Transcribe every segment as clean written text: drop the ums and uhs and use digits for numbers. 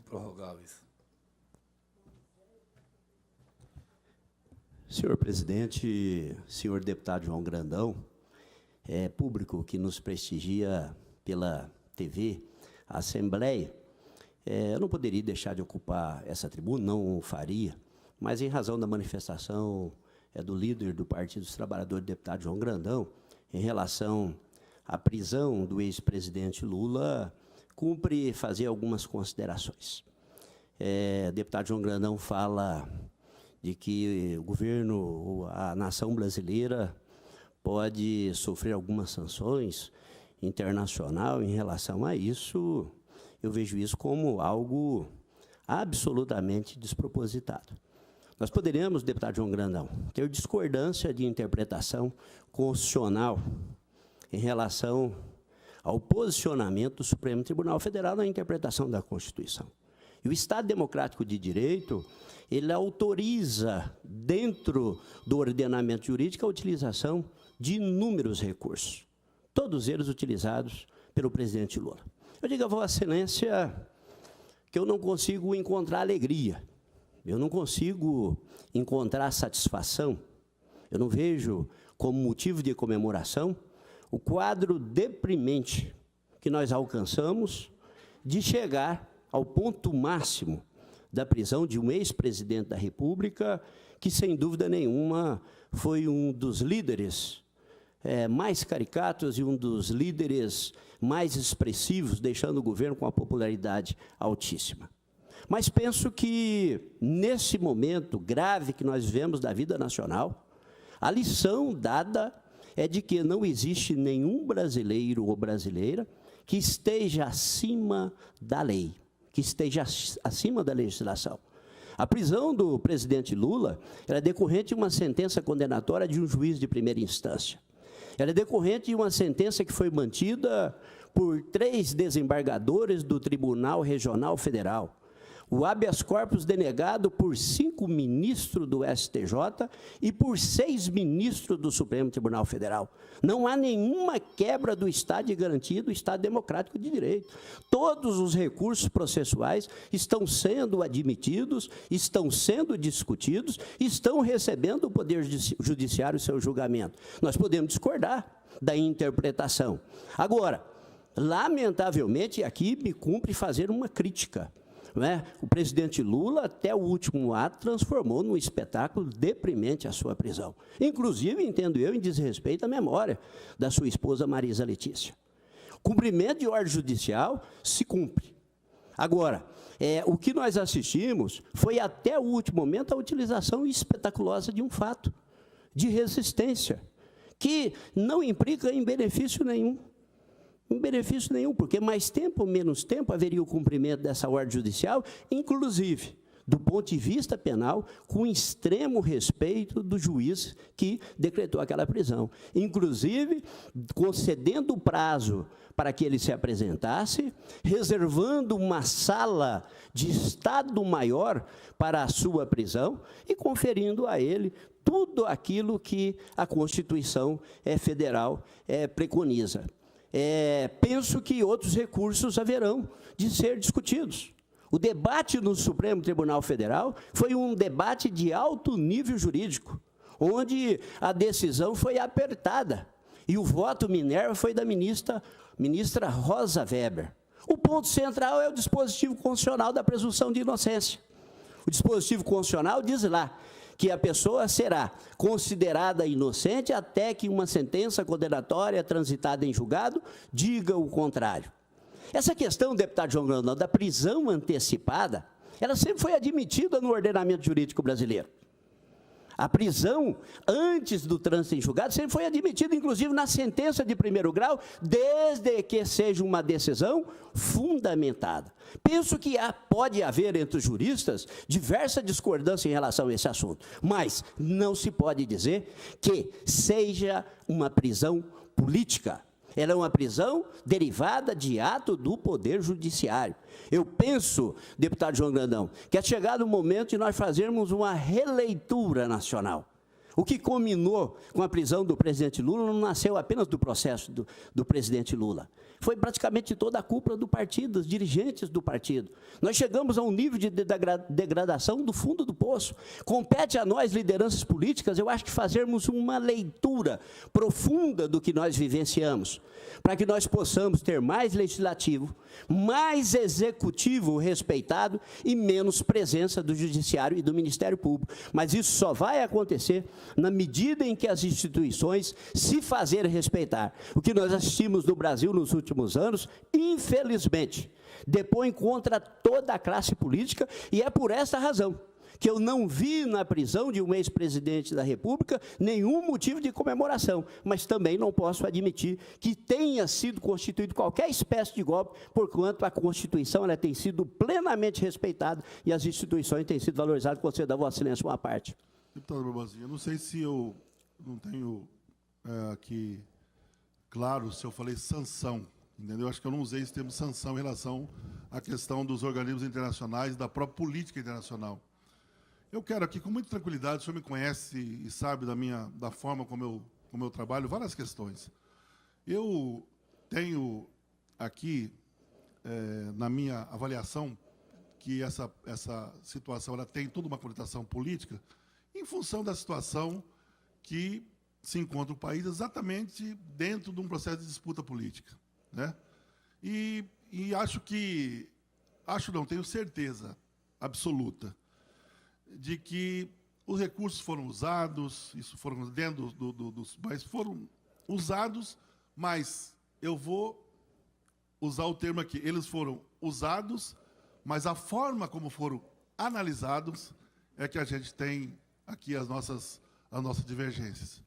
Prorrogáveis. Senhor presidente, senhor deputado João Grandão, público que nos prestigia pela TV, a Assembleia, eu não poderia deixar de ocupar essa tribuna, não o faria, mas em razão da manifestação do líder do Partido dos Trabalhadores, deputado João Grandão, em relação à prisão do ex-presidente Lula, cumpre fazer algumas considerações. O deputado João Grandão fala de que o governo, a nação brasileira, pode sofrer algumas sanções internacional em relação a isso. Eu vejo isso como algo absolutamente despropositado. Nós poderíamos, deputado João Grandão, ter discordância de interpretação constitucional em relação ao posicionamento do Supremo Tribunal Federal na interpretação da Constituição. E o Estado Democrático de Direito, ele autoriza, dentro do ordenamento jurídico, a utilização de inúmeros recursos, todos eles utilizados pelo presidente Lula. Eu digo a Vossa Excelência que eu não consigo encontrar alegria, eu não consigo encontrar satisfação, eu não vejo como motivo de comemoração o quadro deprimente que nós alcançamos de chegar ao ponto máximo da prisão de um ex-presidente da República, que, sem dúvida nenhuma, foi um dos líderes mais caricatos e um dos líderes mais expressivos, deixando o governo com uma popularidade altíssima. Mas penso que, nesse momento grave que nós vivemos da vida nacional, a lição dada é de que não existe nenhum brasileiro ou brasileira que esteja acima da lei, que esteja acima da legislação. A prisão do presidente Lula é decorrente de uma sentença condenatória de um juiz de primeira instância. Ela é decorrente de uma sentença que foi mantida por 3 desembargadores do Tribunal Regional Federal. O habeas corpus denegado por 5 ministros do STJ e por 6 ministros do Supremo Tribunal Federal. Não há nenhuma quebra do Estado de garantia do Estado Democrático de Direito. Todos os recursos processuais estão sendo admitidos, estão sendo discutidos, estão recebendo o Poder Judiciário seu julgamento. Nós podemos discordar da interpretação. Agora, lamentavelmente, aqui me cumpre fazer uma crítica. O presidente Lula, até o último ato, transformou num espetáculo deprimente a sua prisão. Inclusive, entendo eu, em desrespeito à memória da sua esposa Marisa Letícia. Cumprimento de ordem judicial se cumpre. Agora, o que nós assistimos foi, até o último momento, a utilização espetaculosa de um fato de resistência, que não implica em benefício nenhum. Em benefício nenhum, porque mais tempo ou menos tempo haveria o cumprimento dessa ordem judicial, inclusive, do ponto de vista penal, com extremo respeito do juiz que decretou aquela prisão. Inclusive, concedendo o prazo para que ele se apresentasse, reservando uma sala de Estado Maior para a sua prisão e conferindo a ele tudo aquilo que a Constituição Federal preconiza. Penso que outros recursos haverão de ser discutidos. O debate no Supremo Tribunal Federal foi um debate de alto nível jurídico, onde a decisão foi apertada, e o voto Minerva foi da ministra Rosa Weber. O ponto central é o dispositivo constitucional da presunção de inocência. O dispositivo constitucional diz lá que a pessoa será considerada inocente até que uma sentença condenatória transitada em julgado diga o contrário. Essa questão, deputado João Grandão, da prisão antecipada, ela sempre foi admitida no ordenamento jurídico brasileiro. A prisão antes do trânsito em julgado sempre foi admitida, inclusive, na sentença de primeiro grau, desde que seja uma decisão fundamentada. Penso que pode haver entre os juristas diversa discordância em relação a esse assunto, mas não se pode dizer que seja uma prisão política. Ela é uma prisão derivada de ato do Poder Judiciário. Eu penso, deputado João Grandão, que é chegado o momento de nós fazermos uma releitura nacional. O que culminou com a prisão do presidente Lula não nasceu apenas do processo do presidente Lula. Foi praticamente toda a cúpula do partido, os dirigentes do partido. Nós chegamos a um nível de degradação do fundo do poço. Compete a nós, lideranças políticas, eu acho que fazermos uma leitura profunda do que nós vivenciamos, para que nós possamos ter mais legislativo, mais executivo respeitado e menos presença do Judiciário e do Ministério Público. Mas isso só vai acontecer na medida em que as instituições se fazerem respeitar. O que nós assistimos no Brasil nos últimos anos, infelizmente, depõe contra toda a classe política, e é por essa razão que eu não vi na prisão de um ex-presidente da República nenhum motivo de comemoração, mas também não posso admitir que tenha sido constituído qualquer espécie de golpe, porquanto a Constituição ela tem sido plenamente respeitada e as instituições têm sido valorizadas. Concedo a Vossa Excelência uma parte. Deputado Barbosinha, eu não sei se eu não tenho aqui claro se eu falei sanção, entendeu? Acho que eu não usei esse termo sanção em relação à questão dos organismos internacionais, da própria política internacional. Eu quero aqui, com muita tranquilidade, o senhor me conhece e sabe da forma como eu trabalho, várias questões. Eu tenho aqui, na minha avaliação, que essa situação ela tem toda uma conotação política, em função da situação que se encontra o país exatamente dentro de um processo de disputa política, né? E tenho certeza absoluta de que os recursos foram usados, isso foram dentro mas foram usados, mas eu vou usar o termo aqui, eles foram usados, mas a forma como foram analisados é que a gente tem aqui as nossas divergências.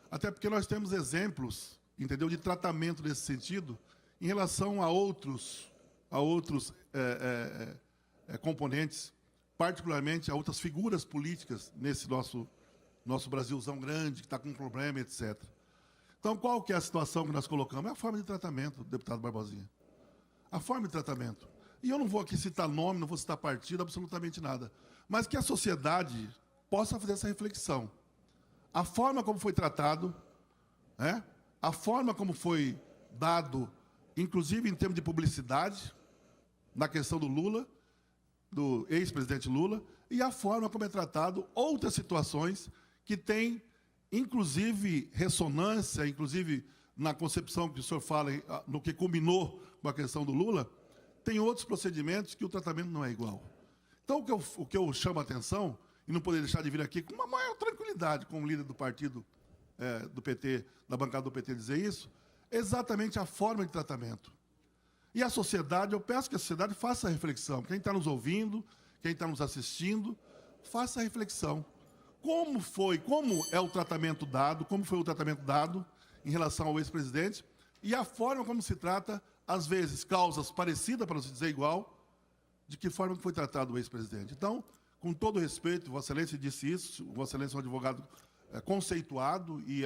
Até porque nós temos exemplos, entendeu, de tratamento nesse sentido, em relação a outros componentes, particularmente a outras figuras políticas nesse nosso Brasilzão grande, que está com um problema, etc. Então, qual que é a situação que nós colocamos? É a forma de tratamento, deputado Barbosinha. A forma de tratamento. E eu não vou aqui citar nome, não vou citar partido, absolutamente nada. Mas que a sociedade possa fazer essa reflexão. A forma como foi tratado, né? A forma como foi dado, inclusive em termos de publicidade, na questão do Lula, do ex-presidente Lula, e a forma como é tratado outras situações que têm, inclusive, ressonância, inclusive na concepção que o senhor fala, no que culminou com a questão do Lula, tem outros procedimentos que o tratamento não é igual. Então, o que eu chamo a atenção, e não poderia deixar de vir aqui com uma maior tranquilidade, como líder do partido do PT, da bancada do PT dizer isso, é exatamente a forma de tratamento. E a sociedade, eu peço que a sociedade faça a reflexão. Quem está nos ouvindo, quem está nos assistindo, faça a reflexão. Como é o tratamento dado, como foi o tratamento dado em relação ao ex-presidente, e a forma como se trata, às vezes, causas parecidas, para não se dizer igual, de que forma foi tratado o ex-presidente. Então, com todo respeito, Vossa Excelência disse isso, Vossa Excelência é um advogado conceituado, e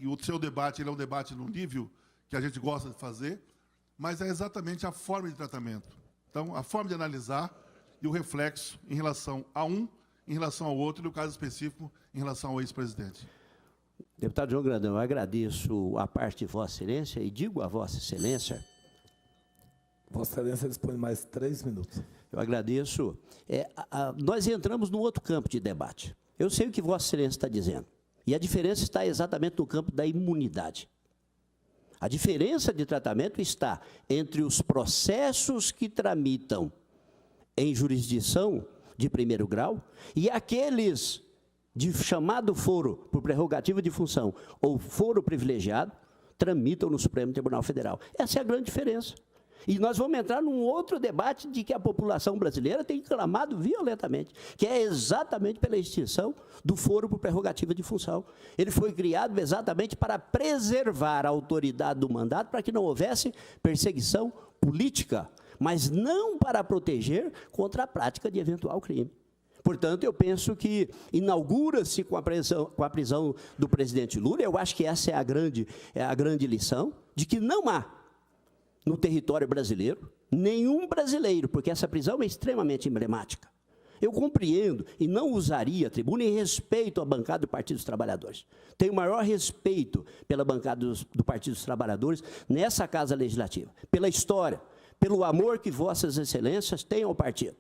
o seu debate ele é um debate no nível que a gente gosta de fazer, mas é exatamente a forma de tratamento. Então, a forma de analisar e o reflexo em relação a um, em relação ao outro, e no caso específico, em relação ao ex-presidente. Deputado João Grandão, eu agradeço a parte de Vossa Excelência e digo a Vossa Excelência... Vossa Excelência dispõe mais 3 minutos. Eu agradeço. Nós entramos num outro campo de debate. Eu sei o que Vossa Excelência está dizendo. E a diferença está exatamente no campo da imunidade. A diferença de tratamento está entre os processos que tramitam em jurisdição de primeiro grau e aqueles de chamado foro por prerrogativa de função ou foro privilegiado tramitam no Supremo Tribunal Federal. Essa é a grande diferença. E nós vamos entrar num outro debate de que a população brasileira tem clamado violentamente, que é exatamente pela extinção do foro por prerrogativa de função. Ele foi criado exatamente para preservar a autoridade do mandato, para que não houvesse perseguição política, mas não para proteger contra a prática de eventual crime. Portanto, eu penso que inaugura-se com a prisão do presidente Lula, eu acho que essa é a grande lição, de que não há no território brasileiro nenhum brasileiro, porque essa prisão é extremamente emblemática, Eu compreendo e não usaria a tribuna em respeito à bancada do Partido dos Trabalhadores. Tenho o maior respeito pela bancada do Partido dos Trabalhadores nessa Casa Legislativa, pela história, pelo amor que vossas excelências têm ao partido.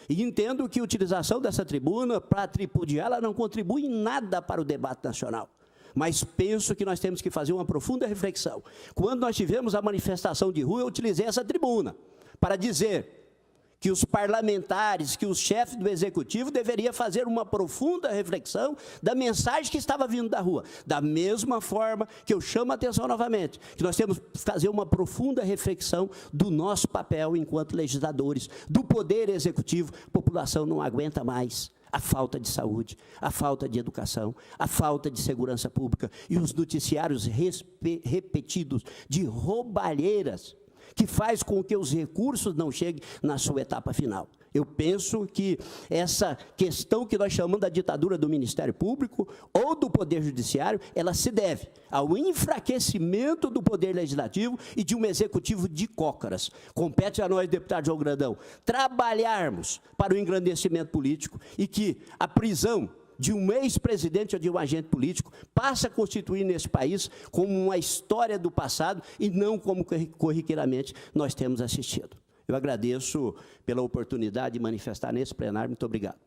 E entendo que a utilização dessa tribuna para tripudiar, ela não contribui em nada para o debate nacional. Mas penso que nós temos que fazer uma profunda reflexão. Quando nós tivemos a manifestação de rua, eu utilizei essa tribuna para dizer que os parlamentares, que os chefes do Executivo deveriam fazer uma profunda reflexão da mensagem que estava vindo da rua. Da mesma forma que eu chamo a atenção novamente, que nós temos que fazer uma profunda reflexão do nosso papel enquanto legisladores, do Poder Executivo. A população não aguenta mais a falta de saúde, a falta de educação, a falta de segurança pública e os noticiários repetidos de roubalheiras que faz com que os recursos não cheguem na sua etapa final. Eu penso que essa questão que nós chamamos da ditadura do Ministério Público ou do Poder Judiciário, ela se deve ao enfraquecimento do Poder Legislativo e de um Executivo de cócaras. Compete a nós, deputado João Grandão, trabalharmos para o engrandecimento político e que a prisão de um ex-presidente ou de um agente político passa a constituir nesse país como uma história do passado e não como corriqueiramente nós temos assistido. Eu agradeço pela oportunidade de manifestar nesse plenário. Muito obrigado.